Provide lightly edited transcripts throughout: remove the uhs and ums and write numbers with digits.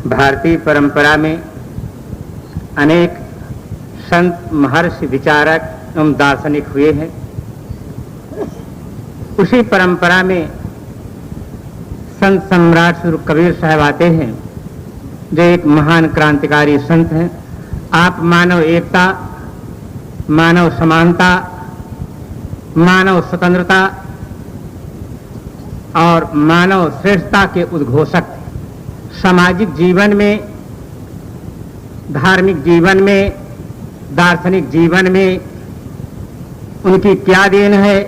भारतीय परंपरा में अनेक संत, महर्षि, विचारक एवं दार्शनिक हुए हैं। उसी परंपरा में संत सम्राट श्री कबीर साहब आते हैं, जो एक महान क्रांतिकारी संत हैं। आप मानव एकता, मानव समानता, मानव स्वतंत्रता और मानव श्रेष्ठता के उद्घोषक थे। सामाजिक जीवन में, धार्मिक जीवन में, दार्शनिक जीवन में उनकी क्या देन है,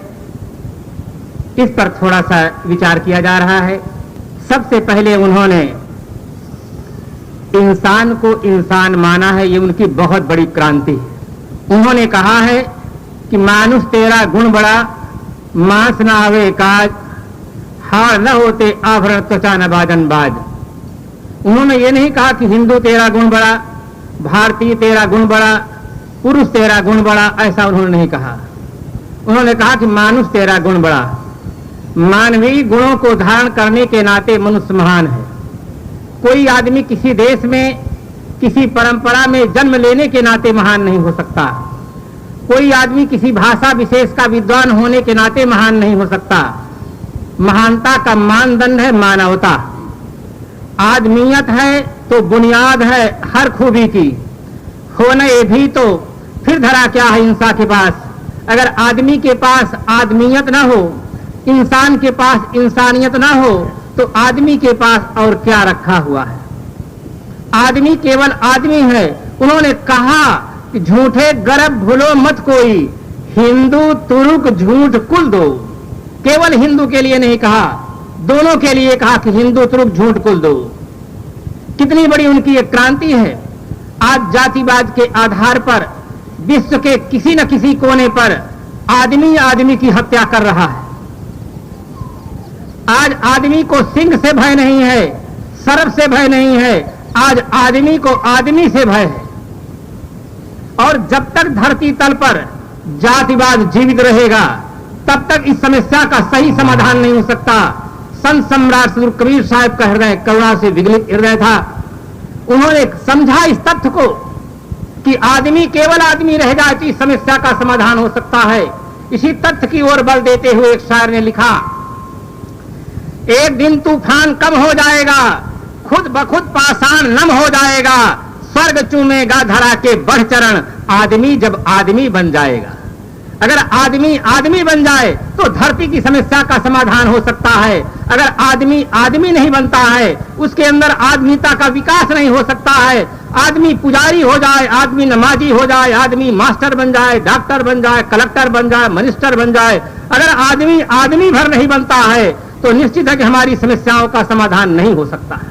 इस पर थोड़ा सा विचार किया जा रहा है। सबसे पहले उन्होंने इंसान को इंसान माना है, ये उनकी बहुत बड़ी क्रांति है। उन्होंने कहा है कि मानुष तेरा गुण बड़ा, मांस न आवे काज, हार न होते आभरण त्वचा न बाजन बाज। उन्होंने ये नहीं कहा कि हिंदू तेरा गुण बड़ा, भारतीय तेरा गुण बड़ा, पुरुष तेरा गुण बड़ा, ऐसा उन्होंने नहीं कहा। उन्होंने कहा कि मानुष तेरा गुण बड़ा। मानवीय गुणों को धारण करने के नाते मनुष्य महान है। कोई आदमी किसी देश में, किसी परंपरा में जन्म लेने के नाते महान नहीं हो सकता। कोई आदमी किसी भाषा विशेष का विद्वान होने के नाते महान नहीं हो सकता। महानता का मानदंड है मानवता। आदमियत है तो बुनियाद है हर खूबी की। होने भी तो फिर धरा क्या है इंसान के पास। अगर आदमी के पास आदमियत ना हो, इंसान के पास इंसानियत ना हो, तो आदमी के पास और क्या रखा हुआ है। आदमी केवल आदमी है। उन्होंने कहा कि झूठे गर्भ भूलो मत कोई, हिंदू तुरुक झूठ कुल दो। केवल हिंदू के लिए नहीं कहा, दोनों के लिए कहा कि हिंदू तुरुक झूठ कुल दो। कितनी बड़ी उनकी एक क्रांति है। आज जातिवाद के आधार पर विश्व के किसी न किसी कोने पर आदमी आदमी की हत्या कर रहा है। आज आदमी को सिंह से भय नहीं है, सर्प से भय नहीं है, आज आदमी को आदमी से भय है। और जब तक धरती तल पर जातिवाद जीवित रहेगा, तब तक इस समस्या का सही समाधान नहीं हो सकता। संत सम्राट श्री कबीर साहब का हृदय करुणा से विगलित हृदय था। उन्होंने समझा इस तथ्य को कि आदमी केवल आदमी रहेगा तो इस समस्या का समाधान हो सकता है। इसी तथ्य की ओर बल देते हुए एक शायर ने लिखा, एक दिन तूफान कम हो जाएगा, खुद बखुद पाषाण नम हो जाएगा, स्वर्ग चूमेगा धरा के बढ़ चरण, आदमी जब आदमी बन जाएगा। अगर आदमी आदमी बन जाए तो धरती की समस्या का समाधान हो सकता है। अगर आदमी आदमी नहीं बनता है, उसके अंदर आदमीता का विकास नहीं हो सकता है। आदमी पुजारी हो जाए, आदमी नमाजी हो जाए, आदमी मास्टर बन जाए, डॉक्टर बन जाए, कलेक्टर बन जाए, मिनिस्टर बन जाए, अगर आदमी आदमी भर नहीं बनता है तो निश्चित है कि हमारी समस्याओं का समाधान नहीं हो सकता है।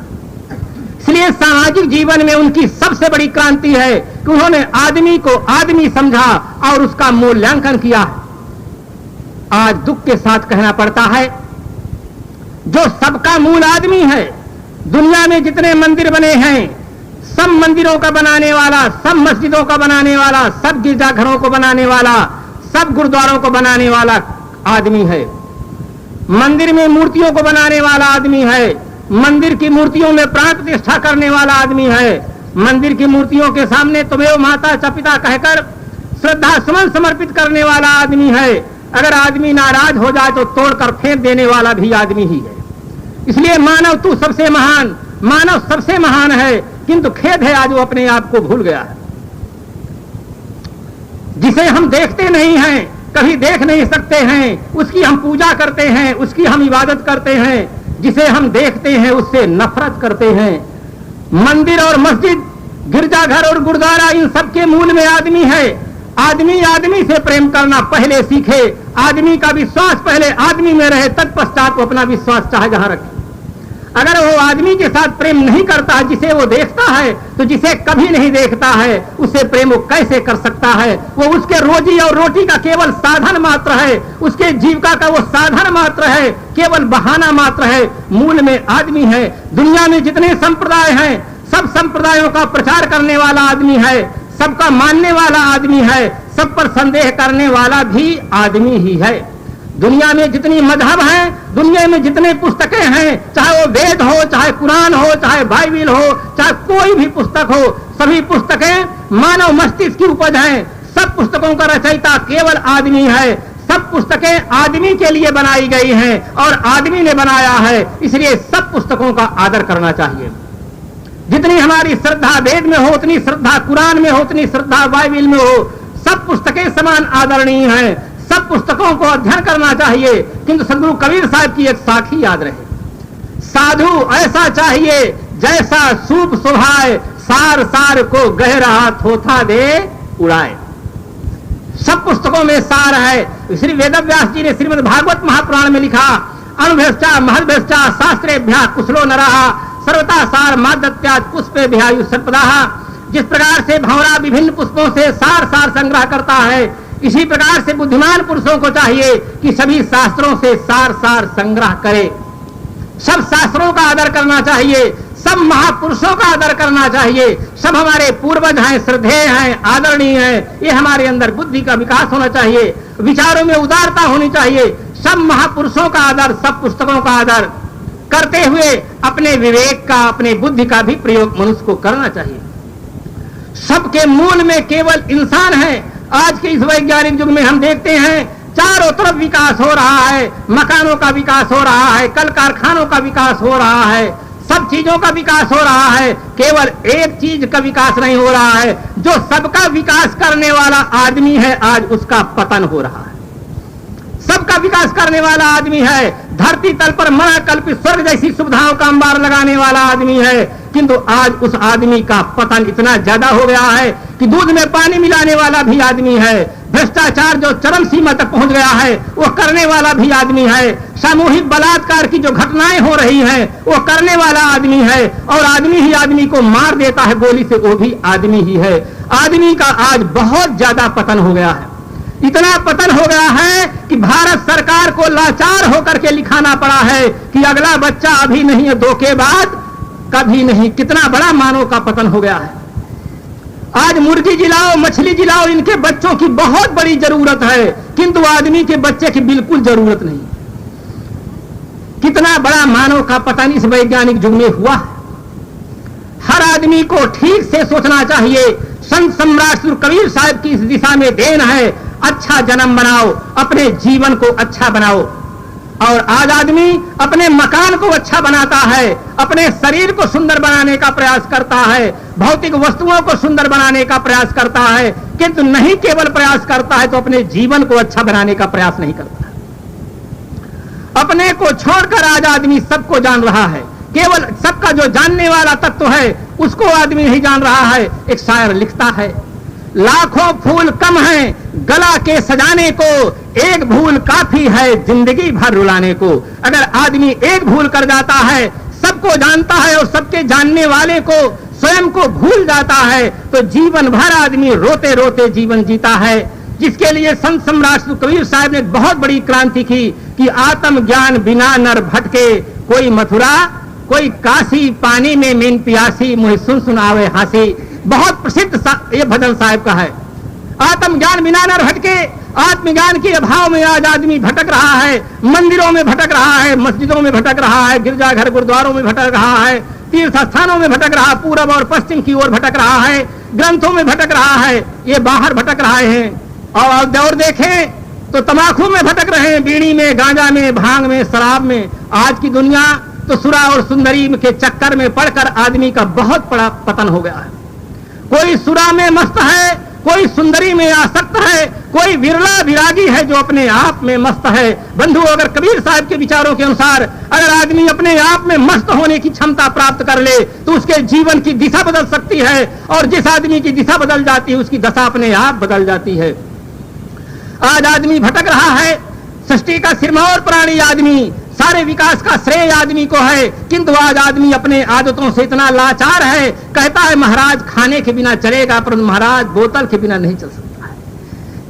इसलिए सामाजिक जीवन में उनकी सबसे बड़ी क्रांति है कि उन्होंने आदमी को आदमी समझा और उसका मूल्यांकन किया। आज दुख के साथ कहना पड़ता है, जो सबका मूल आदमी है, दुनिया में जितने मंदिर बने हैं, सब मंदिरों का बनाने वाला, सब मस्जिदों का बनाने वाला, सब गिरजाघरों को बनाने वाला, सब गुरुद्वारों को बनाने वाला आदमी है। मंदिर में मूर्तियों को बनाने वाला आदमी है, मंदिर की मूर्तियों में प्राण प्रतिष्ठा करने वाला आदमी है, मंदिर की मूर्तियों के सामने तुम्हें माता च पिता कहकर श्रद्धा सुमन समर्पित करने वाला आदमी है। अगर आदमी नाराज हो जाए तो तोड़कर फेंक देने वाला भी आदमी ही है। इसलिए मानव तू सबसे महान, मानव सबसे महान है, किंतु खेद है आज वो अपने आप को भूल गया है। जिसे हम देखते नहीं हैं, कभी देख नहीं सकते हैं, उसकी हम पूजा करते हैं, उसकी हम इबादत करते हैं। जिसे हम देखते हैं उससे नफरत करते हैं। मंदिर और मस्जिद, गिरजाघर और गुरुद्वारा, इन सबके मूल में आदमी है। आदमी आदमी से प्रेम करना पहले सीखे। आदमी का विश्वास पहले आदमी में रहे, तत्पश्चात वो अपना विश्वास चाहे जहां रखे। अगर वो आदमी के साथ प्रेम नहीं करता है, जिसे वो देखता है, तो जिसे कभी नहीं देखता है उससे प्रेम वो कैसे कर सकता है। वो उसके रोजी और रोटी का केवल साधन मात्र है, उसके जीविका का वो साधन मात्र है, केवल बहाना मात्र है। मूल में आदमी है। दुनिया में जितने संप्रदाय हैं, सब संप्रदायों का प्रचार करने वाला आदमी है, सबका मानने वाला आदमी है, सब पर संदेह करने वाला भी आदमी ही है। दुनिया में जितनी मजहब हैं, दुनिया में जितने पुस्तकें हैं, चाहे वो वेद हो, चाहे कुरान हो, चाहे बाइबिल हो, चाहे कोई भी पुस्तक हो, सभी पुस्तकें मानव मस्तिष्क की उपज हैं। सब पुस्तकों का रचयिता केवल आदमी है। सब पुस्तकें आदमी के लिए बनाई गई हैं और आदमी ने बनाया है, इसलिए सब पुस्तकों का आदर करना चाहिए। जितनी हमारी श्रद्धा वेद में हो, उतनी श्रद्धा कुरान में हो, उतनी श्रद्धा बाइबिल में हो। सब पुस्तकें समान आदरणीय हैं, सब पुस्तकों को अध्ययन करना चाहिए। किंतु सदगुरु कबीर साहब की एक साखी याद रहे, साधु ऐसा चाहिए जैसा सूप सुहाए, सार सार को गहरा थोथा दे उड़ाए। सब पुस्तकों में सार है। श्री वेदव्यास जी ने श्रीमद् भागवत महापुराण में लिखा, अणुभ्यश्चा महद्भ्यश्चा शास्त्रेभ्यः कुशलो नरः सर्वथा सार मादत्यात् पुष्पेभ्यायु सर्पदाः। जिस प्रकार से भंवरा विभिन्न पुष्पों से सार सार संग्रह करता है, इसी प्रकार से बुद्धिमान पुरुषों को चाहिए कि सभी शास्त्रों से सार सार संग्रह करे। सब शास्त्रों का आदर करना चाहिए, सब महापुरुषों का आदर करना चाहिए। सब हमारे पूर्वज हैं, श्रद्धेय हैं, आदरणीय हैं। ये हमारे अंदर बुद्धि का विकास होना चाहिए, विचारों में उदारता होनी चाहिए। सब महापुरुषों का आदर, सब पुस्तकों का आदर करते हुए अपने विवेक का, अपने बुद्धि का भी प्रयोग मनुष्य को करना चाहिए। सबके मूल में केवल इंसान है। आज के इस वैज्ञानिक युग में हम देखते हैं चारों तरफ विकास हो रहा है, मकानों का विकास हो रहा है, कल कारखानों का विकास हो रहा है, सब चीजों का विकास हो रहा है। केवल एक चीज का विकास नहीं हो रहा है, जो सबका विकास करने वाला आदमी है, आज उसका पतन हो रहा है। सबका विकास करने वाला आदमी है, धरती तल पर मना कल्पित स्वर्ग जैसी सुविधाओं का अंबार लगाने वाला आदमी है, किंतु आज उस आदमी का पतन इतना ज्यादा हो गया है कि दूध में पानी मिलाने वाला भी आदमी है। भ्रष्टाचार जो चरम सीमा तक पहुंच गया है, वो करने वाला भी आदमी है। सामूहिक बलात्कार की जो घटनाएं हो रही हैं, वो करने वाला आदमी है, और आदमी ही आदमी को मार देता है गोली से, वो भी आदमी ही है। आदमी का आज बहुत ज्यादा पतन हो गया है। इतना पतन हो गया है कि भारत सरकार को लाचार होकर के लिखाना पड़ा है कि अगला बच्चा अभी नहीं है, दो के बाद कभी नहीं। कितना बड़ा मानव का पतन हो गया है। आज मुर्गी जिलाओ, मछली जिलाओ, इनके बच्चों की बहुत बड़ी जरूरत है, किंतु आदमी के बच्चे की बिल्कुल जरूरत नहीं। कितना बड़ा मानव का पतन इस वैज्ञानिक युग में हुआ है। हर आदमी को ठीक से सोचना चाहिए। संत सम्राट श्री कबीर साहब की इस दिशा में देन है, अच्छा जन्म बनाओ, अपने जीवन को अच्छा बनाओ। और आज आदमी अपने मकान को अच्छा बनाता है, अपने शरीर को सुंदर बनाने का प्रयास करता है, भौतिक वस्तुओं को सुंदर बनाने का प्रयास करता है, किंतु नहीं केवल प्रयास करता है तो अपने जीवन को अच्छा बनाने का प्रयास नहीं करता। अपने को छोड़कर आज आदमी सबको जान रहा है, केवल सबका जो जानने वाला तत्व है उसको आदमी नहीं जान रहा है। एक शायर लिखता है, लाखों फूल कम हैं गला के सजाने को, एक भूल काफी है जिंदगी भर रुलाने को। अगर आदमी एक भूल कर जाता है, सबको जानता है और सबके जानने वाले को, स्वयं को भूल जाता है, तो जीवन भर आदमी रोते रोते जीवन जीता है। जिसके लिए संत सम्राट कबीर साहब ने बहुत बड़ी क्रांति की कि आत्म ज्ञान बिना नर भटके, कोई मथुरा कोई काशी, पानी में मीन पियासी, मुझे सुन सुनावे हासी। बहुत प्रसिद्ध ये भजन साहब का है। आत्मज्ञान बिना न भटके, आत्मज्ञान के अभाव में आज आदमी भटक रहा है, मंदिरों में भटक रहा है, मस्जिदों में भटक रहा है, गिरजाघर गुरुद्वारों में भटक रहा है, तीर्थ स्थानों में भटक रहा है, पूरब और पश्चिम की ओर भटक रहा है, ग्रंथों में भटक रहा है, ये बाहर भटक रहे हैं। और देखें तो तंबाकू में भटक रहे हैं, बीड़ी में, गांजा में, भांग में, शराब में। आज की दुनिया तो सुरा और सुंदरी के चक्कर में पड़कर आदमी का बहुत बड़ा पतन हो गया है। कोई सुरा में मस्त है, कोई सुंदरी में आसक्त है, कोई विरला विरागी है जो अपने आप में मस्त है। बंधु, अगर कबीर साहब के विचारों के अनुसार अगर आदमी अपने आप में मस्त होने की क्षमता प्राप्त कर ले तो उसके जीवन की दिशा बदल सकती है, और जिस आदमी की दिशा बदल जाती है उसकी दशा अपने आप बदल जाती है। आज आदमी भटक रहा है, सृष्टि का सिरमौर प्राणी आदमी, सारे विकास का श्रेय आदमी को है, किंतु आज आदमी अपने आदतों से इतना लाचार है। कहता है महाराज खाने के बिना चलेगा, परंतु महाराज बोतल के बिना नहीं चल सकता है।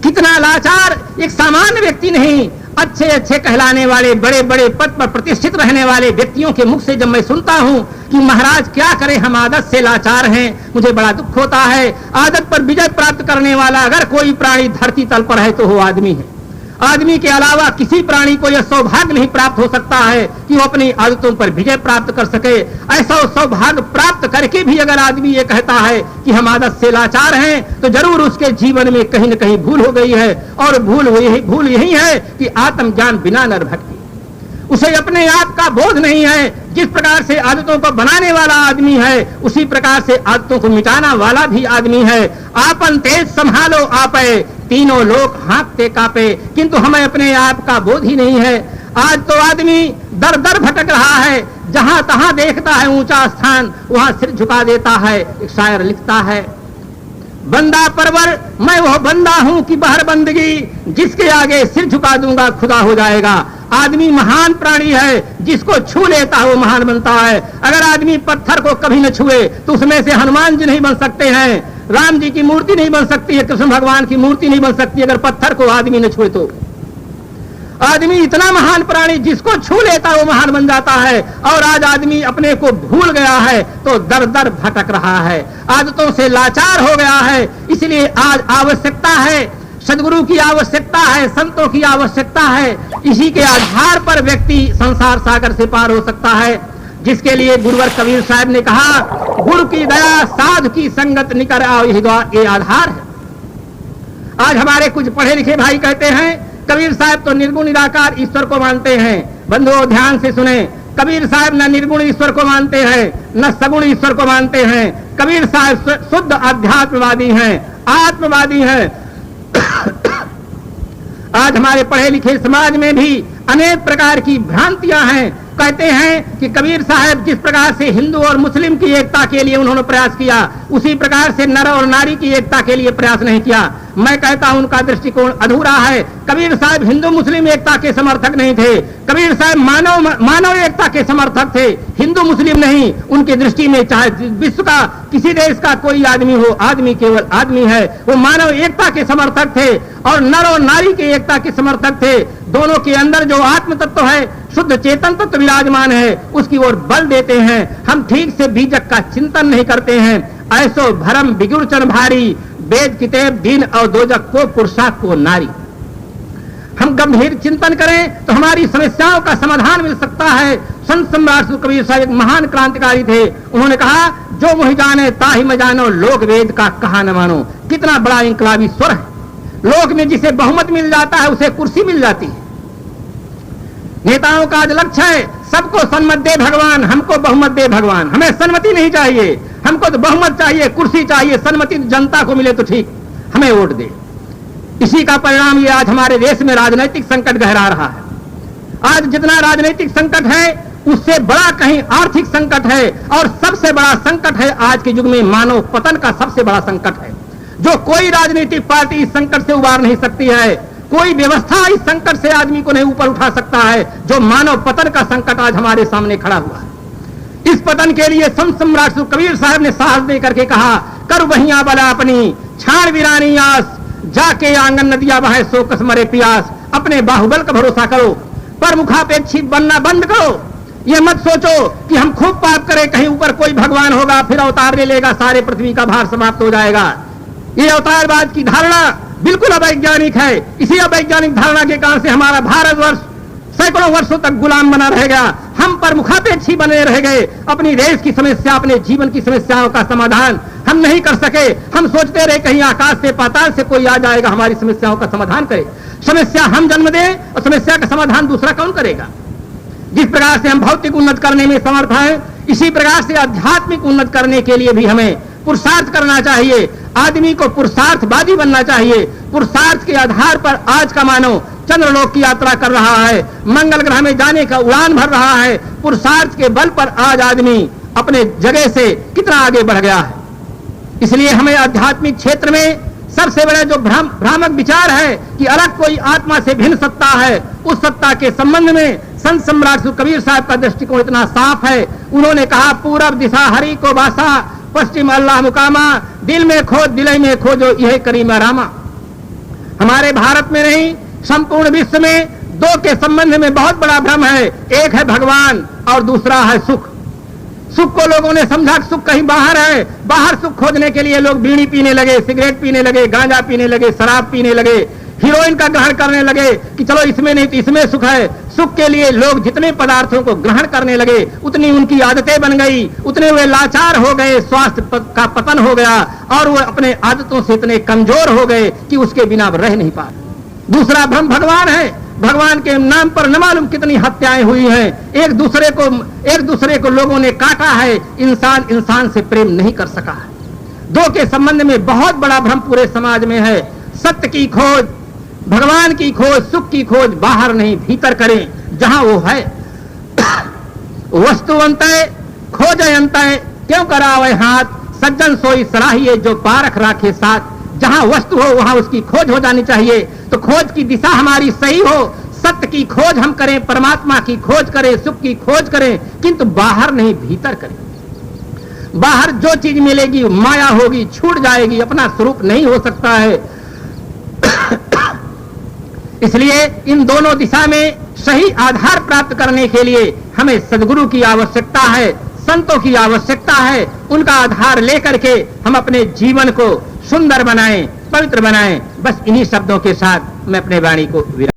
कितना लाचार! एक सामान्य व्यक्ति नहीं, अच्छे अच्छे कहलाने वाले, बड़े बड़े पद पर प्रतिष्ठित रहने वाले व्यक्तियों के मुख से जब मैं सुनता हूं कि महाराज क्या करें, हम आदत से लाचार हैं, मुझे बड़ा दुख होता है। आदत पर विजय प्राप्त करने वाला अगर कोई प्राणी धरती तल पर है तो वो आदमी है। आदमी के अलावा किसी प्राणी को यह सौभाग्य नहीं प्राप्त हो सकता है कि वो अपनी आदतों पर विजय प्राप्त कर सके। ऐसा सौभाग्य प्राप्त करके भी अगर आदमी ये कहता है कि हम आदत से लाचार हैं, तो जरूर उसके जीवन में कहीं न कहीं भूल हो गई है। और भूल यही है कि आत्मज्ञान बिना नर भटके, उसे अपने आप का बोध नहीं है। जिस प्रकार से आदतों को बनाने वाला आदमी है, उसी प्रकार से आदतों को मिटाना वाला भी आदमी है। आपन तेज संभालो आपे, तीनों लोग हाँकते कापे, किंतु हमें अपने आप का बोध ही नहीं है। आज तो आदमी दर दर भटक रहा है, जहां तहां देखता है ऊंचा स्थान, वहां सिर झुका देता है। एक शायर लिखता है, बंदा परवर मैं वो बंदा हूं कि बहर बंदगी, जिसके आगे सिर झुका दूंगा खुदा हो जाएगा। आदमी महान प्राणी है, जिसको छू लेता है वो महान बनता है। अगर आदमी पत्थर को कभी न छुए तो उसमें से हनुमान जी नहीं बन सकते हैं, राम जी की मूर्ति नहीं बन सकती है, कृष्ण भगवान की मूर्ति नहीं बन सकती अगर पत्थर को आदमी न छुए तो। आदमी इतना महान प्राणी, जिसको छू लेता है वो महान बन जाता है। और आज आदमी अपने को भूल गया है तो दर दर भटक रहा है, आदतों से लाचार हो गया है। इसलिए आज आवश्यकता है, सदगुरु की आवश्यकता है, संतों की आवश्यकता है। इसी के आधार पर व्यक्ति संसार सागर से पार हो सकता है, जिसके लिए गुरुवर कबीर साहब ने कहा, गुरु की दया साधु की संगत निकर आओ, ये आधार है। आज हमारे कुछ पढ़े लिखे भाई कहते हैं कबीर साहब तो निर्गुण निराकार ईश्वर को मानते हैं। बंधुओं ध्यान से सुने, कबीर साहब न निर्गुण ईश्वर को मानते हैं न सगुण ईश्वर को मानते हैं। कबीर साहब शुद्ध अध्यात्मवादी हैं, आत्मवादी हैं। आज हमारे पढ़े लिखे समाज में भी अनेक प्रकार की भ्रांतियां हैं। कहते हैं कि कबीर साहब जिस प्रकार से हिंदू और मुस्लिम की एकता के लिए उन्होंने प्रयास किया, उसी प्रकार से नर और नारी की एकता के लिए प्रयास नहीं किया। मैं कहता हूं उनका दृष्टिकोण अधूरा है। कबीर साहब हिंदू मुस्लिम एकता के समर्थक नहीं थे, कबीर साहब मानव एकता के समर्थक थे, हिंदू मुस्लिम नहीं। उनकी दृष्टि में चाहे विश्व का किसी देश का कोई आदमी हो, आदमी केवल आदमी है। वो मानव एकता के समर्थक थे और नर और नारी की एकता के समर्थक थे। दोनों के अंदर जो आत्म तत्व है, शुद्ध चेतन तत्व विराजमान है, उसकी ओर बल देते हैं। हम ठीक से बीजक का चिंतन नहीं करते हैं। ऐसो भरम बिगुरचन भारी, वेद किताब दीन और दोजक को पुरुषा को नारी। हम गंभीर चिंतन करें तो हमारी समस्याओं का समाधान मिल सकता है। संत सम्राट कबीर साहब एक महान क्रांतिकारी थे। उन्होंने कहा, जो मुहि जाने ताहि मैं जानो, लोक वेद का कहा न मानो। कितना बड़ा इंकलाबी स्वर है। लोक में जिसे बहुमत मिल जाता है उसे कुर्सी मिल जाती है। नेताओं का आज लक्ष्य है सबको सन्मत दे भगवान, हमको बहुमत दे भगवान। हमें सन्मति नहीं चाहिए, हमको तो बहुमत चाहिए, कुर्सी चाहिए। सन्मति जनता को मिले तो ठीक, हमें वोट दे। इसी का परिणाम ये आज हमारे देश में राजनीतिक संकट गहरा रहा है। आज जितना राजनीतिक संकट है उससे बड़ा कहीं आर्थिक संकट है, और सबसे बड़ा संकट है आज के युग में मानव पतन का सबसे बड़ा संकट है, जो कोई राजनीतिक पार्टी इस संकट से उबार नहीं सकती है। कोई व्यवस्था इस संकट से आदमी को नहीं ऊपर उठा सकता है, जो मानव पतन का संकट आज हमारे सामने खड़ा हुआ है। इस पतन के लिए संत सम्राट कबीर साहब ने साहस दे करके कहा, कर वहिया बला अपनी छाण वीरानी आस, जाके आंगन नदिया बहे सो कस मरे प्यास। अपने बाहुबल का भरोसा करो, पर मुखापेक्षी बनना बंद करो। ये मत सोचो कि हम खूब पाप करें, कहीं ऊपर कोई भगवान होगा फिर अवतार ले लेगा, सारे पृथ्वी का भार समाप्त हो जाएगा। ये अवतारवाद की धारणा बिल्कुल अवैज्ञानिक है। इसी अवैज्ञानिक धारणा के कारण से हमारा भारतवर्ष सैकड़ों वर्षों तक गुलाम बना रहेगा। हम पर मुखापेक्षी बने रह गए। अपनी देश की समस्या, अपने जीवन की समस्याओं का समाधान हम नहीं कर सके। हम सोचते रहे कहीं आकाश से पाताल से कोई आ जाएगा हमारी समस्याओं का समाधान करे। समस्या हम जन्म दें और समस्या का समाधान दूसरा कौन करेगा? जिस प्रकार से हम भौतिक उन्नत करने में समर्थ हैं, इसी प्रकार से आध्यात्मिक उन्नत करने के लिए भी हमें पुरुषार्थ करना चाहिए। आदमी को पुरुषार्थवादी बनना चाहिए। पुरुषार्थ के आधार पर आज का मानव चंद्रलोक की यात्रा कर रहा है, मंगल ग्रह में जाने का उड़ान भर रहा है। पुरुषार्थ के बल पर आज आदमी अपने जगह से कितना आगे बढ़ गया है। इसलिए हमें आध्यात्मिक क्षेत्र में सबसे बड़ा जो भ्रामक विचार है कि अलग कोई आत्मा से भिन्न सत्ता है, उस सत्ता के संबंध में संत सम्राट कबीर साहब का दृष्टिकोण इतना साफ है। उन्होंने कहा, पूरब दिशा हरि को बासा, पश्चिम अल्लाह मुकामा, दिल में खोज दिल में खोजो यह करीमा रामा। हमारे भारत में नहीं, संपूर्ण विश्व में दो के संबंध में बहुत बड़ा भ्रम है। एक है भगवान और दूसरा है सुख। सुख को लोगों ने समझा कि सुख कहीं बाहर है। बाहर सुख खोजने के लिए लोग बीड़ी पीने लगे, सिगरेट पीने लगे, गांजा पीने लगे, शराब पीने लगे। हीरोइन का ग्रहण करने लगे कि चलो इसमें नहीं तो इसमें सुख है। सुख के लिए लोग जितने पदार्थों को ग्रहण करने लगे उतनी उनकी आदतें बन गई, उतने वे लाचार हो गए, स्वास्थ्य का पतन हो गया और वो अपने आदतों से इतने कमजोर हो गए कि उसके बिना रह नहीं पा रहे। दूसरा भ्रम भगवान है। भगवान के नाम पर न मालूम कितनी हत्याएं हुई हैं, एक दूसरे को लोगों ने काटा है, इंसान इंसान से प्रेम नहीं कर सका है। दो के संबंध में बहुत बड़ा भ्रम पूरे समाज में है। सत्य की खोज, भगवान की खोज, सुख की खोज बाहर नहीं भीतर करें, जहां वो है। वस्तुवंत खोज अंत क्यों करावे हाथ, सज्जन सोई सलाहिए जो पारख राखे साथ। जहां वस्तु हो वहां उसकी खोज हो जानी चाहिए। तो खोज की दिशा हमारी सही हो, सत्य की खोज हम करें, परमात्मा की खोज करें, सुख की खोज करें, किंतु बाहर नहीं भीतर करें। बाहर जो चीज मिलेगी माया होगी, छूट जाएगी, अपना स्वरूप नहीं हो सकता है। इसलिए इन दोनों दिशा में सही आधार प्राप्त करने के लिए हमें सद्गुरु की आवश्यकता है, संतों की आवश्यकता है। उनका आधार लेकर के हम अपने जीवन को सुंदर बनाएं, पवित्र बनाएं। बस इन्हीं शब्दों के साथ मैं अपने वाणी को विराम